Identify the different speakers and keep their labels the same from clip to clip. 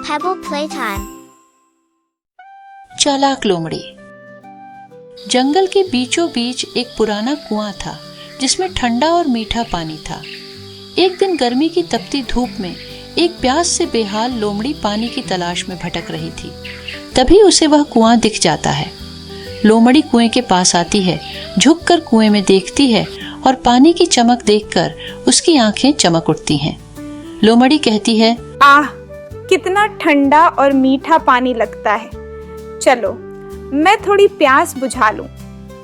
Speaker 1: Pebble Playtime।
Speaker 2: चालाक लोमड़ी। जंगल के बीचों बीच एक पुराना कुआं था जिसमें ठंडा और मीठा पानी था। एक दिन गर्मी की तपती धूप में एक प्यास से बेहाल लोमड़ी पानी की तलाश में भटक रही थी। तभी उसे वह कुआं दिख जाता है। लोमड़ी कुएं के पास आती है, झुककर कुएं में देखती है और पानी की चमक देखकर उसकी आंखें चमक उठती हैं। लोमड़ी कहती है,
Speaker 3: आह, कितना ठंडा और मीठा पानी लगता है। चलो, मैं थोड़ी प्यास बुझा लूं।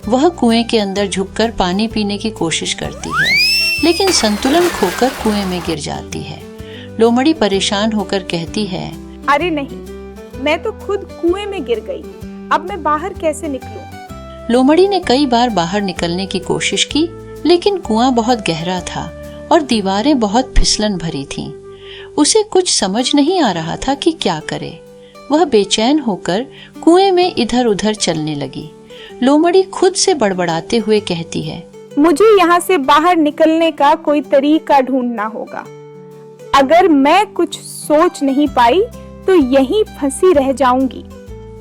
Speaker 2: वह कुएं के अंदर झुककर पानी पीने की कोशिश करती है, लेकिन संतुलन खोकर कुएं में गिर जाती है। लोमड़ी परेशान होकर कहती है,
Speaker 3: अरे नहीं, मैं तो खुद कुएं में गिर गई। अब मैं बाहर कैसे निकलूं?
Speaker 2: लोमड़ी ने कई बार बाहर निकलने की कोशिश की, लेकिन कुआं बहुत गहरा था और दीवारें बहुत फिसलन भरी थीं। उसे कुछ समझ नहीं आ रहा था कि क्या करे। वह बेचैन होकर कुएं में इधर उधर चलने लगी। लोमड़ी खुद से बड़बड़ाते हुए कहती है,
Speaker 3: मुझे यहाँ से बाहर निकलने का कोई तरीका ढूंढना होगा। अगर मैं कुछ सोच नहीं पाई तो यहीं फंसी रह जाऊंगी।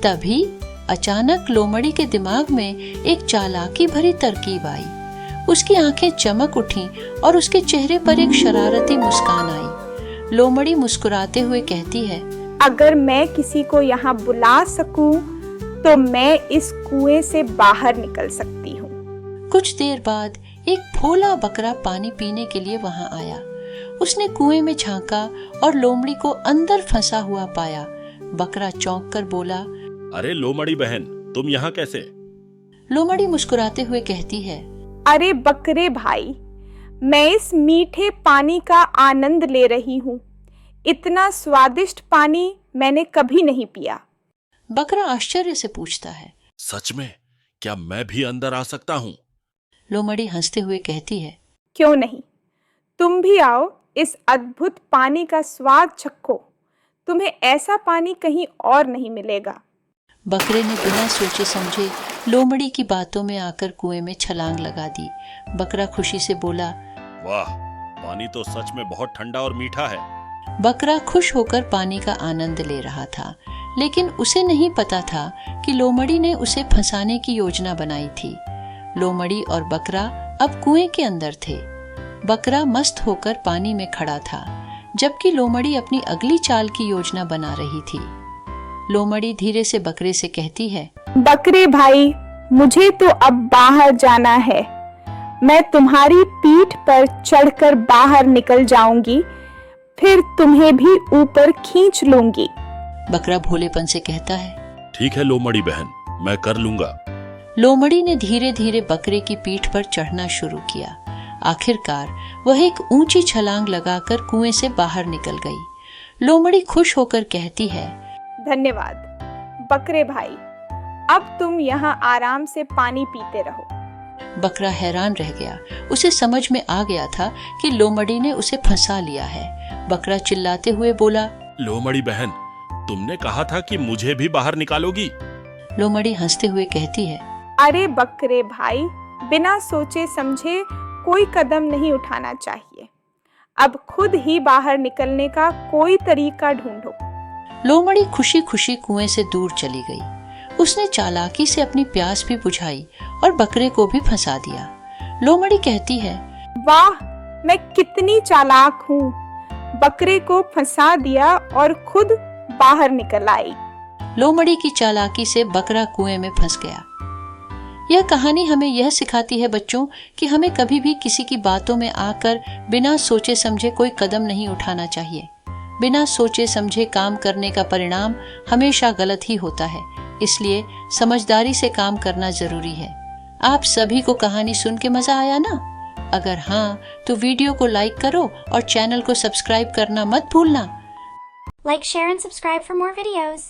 Speaker 2: तभी अचानक लोमड़ी के दिमाग में एक चालाकी भरी तरकीब आई। उसकी आंखें चमक उठीं और उसके चेहरे पर एक शरारती मुस्कान आई। लोमड़ी मुस्कुराते हुए कहती है,
Speaker 3: अगर मैं किसी को यहाँ बुला सकूं तो मैं इस कुएं से बाहर निकल सकती हूँ।
Speaker 2: कुछ देर बाद एक भोला बकरा पानी पीने के लिए वहां आया। उसने कुएं में झांका और लोमड़ी को अंदर फंसा हुआ पाया। बकरा चौंक कर बोला,
Speaker 4: अरे लोमड़ी बहन, तुम यहाँ कैसे?
Speaker 2: लोमड़ी मुस्कुराते हुए कहती है,
Speaker 3: अरे बकरे भाई, मैं इस मीठे पानी का आनंद ले रही हूँ। इतना स्वादिष्ट पानी मैंने कभी नहीं पिया।
Speaker 2: बकरा आश्चर्य से पूछता है,
Speaker 4: सच में? क्या मैं भी अंदर आ सकता हूँ?
Speaker 2: लोमड़ी हंसते हुए कहती है,
Speaker 3: क्यों नहीं, तुम भी आओ, इस अद्भुत पानी का स्वाद चखो। तुम्हें ऐसा पानी कहीं और नहीं मिलेगा।
Speaker 2: बकरे ने बिना सोचे समझे लोमड़ी की बातों में आकर कुएं में छलांग लगा दी। बकरा खुशी से बोला,
Speaker 4: वाह, पानी तो सच में बहुत ठंडा और मीठा है।
Speaker 2: बकरा खुश होकर पानी का आनंद ले रहा था, लेकिन उसे नहीं पता था कि लोमड़ी ने उसे फंसाने की योजना बनाई थी। लोमड़ी और बकरा अब कुएं के अंदर थे। बकरा मस्त होकर पानी में खड़ा था, जबकि लोमड़ी अपनी अगली चाल की योजना बना रही थी। लोमड़ी धीरे से बकरे से कहती है,
Speaker 3: बकरे भाई, मुझे तो अब बाहर जाना है। मैं तुम्हारी पीठ पर चढ़कर बाहर निकल जाऊंगी, फिर तुम्हें भी ऊपर खींच लूंगी।
Speaker 2: बकरा भोलेपन से कहता है,
Speaker 4: ठीक है लोमड़ी बहन, मैं कर लूंगा।
Speaker 2: लोमड़ी ने धीरे धीरे बकरे की पीठ पर चढ़ना शुरू किया। आखिरकार वह एक ऊंची छलांग लगाकर कुएं से बाहर निकल गई। लोमड़ी खुश होकर कहती है,
Speaker 3: धन्यवाद बकरे भाई, अब तुम यहाँ आराम से पानी पीते रहो।
Speaker 2: बकरा हैरान रह गया। उसे समझ में आ गया था कि लोमड़ी ने उसे फंसा लिया है। बकरा चिल्लाते हुए बोला,
Speaker 4: लोमड़ी बहन, तुमने कहा था कि मुझे भी बाहर निकालोगी।
Speaker 2: लोमड़ी हंसते हुए कहती है,
Speaker 3: अरे बकरे भाई, बिना सोचे समझे कोई कदम नहीं उठाना चाहिए। अब खुद ही बाहर निकलने का कोई तरीका ढूंढो।
Speaker 2: लोमड़ी खुशी खुशी कुएं से दूर चली गई। उसने चालाकी से अपनी प्यास भी बुझाई और बकरे को भी फंसा दिया। लोमड़ी कहती है,
Speaker 3: वाह, मैं कितनी चालाक हूँ। बकरे को फंसा दिया और खुद बाहर निकल आई।
Speaker 2: लोमड़ी की चालाकी से बकरा कुएं में फंस गया। यह कहानी हमें यह सिखाती है बच्चों कि हमें कभी भी किसी की बातों में आकर बिना सोचे समझे कोई कदम नहीं उठाना चाहिए। बिना सोचे समझे काम करने का परिणाम हमेशा गलत ही होता है। इसलिए समझदारी से काम करना जरूरी है। आप सभी को कहानी सुन के मजा आया ना? अगर हाँ, तो वीडियो को लाइक करो और चैनल को सब्सक्राइब करना मत भूलना।
Speaker 1: Like, share, and subscribe for more videos.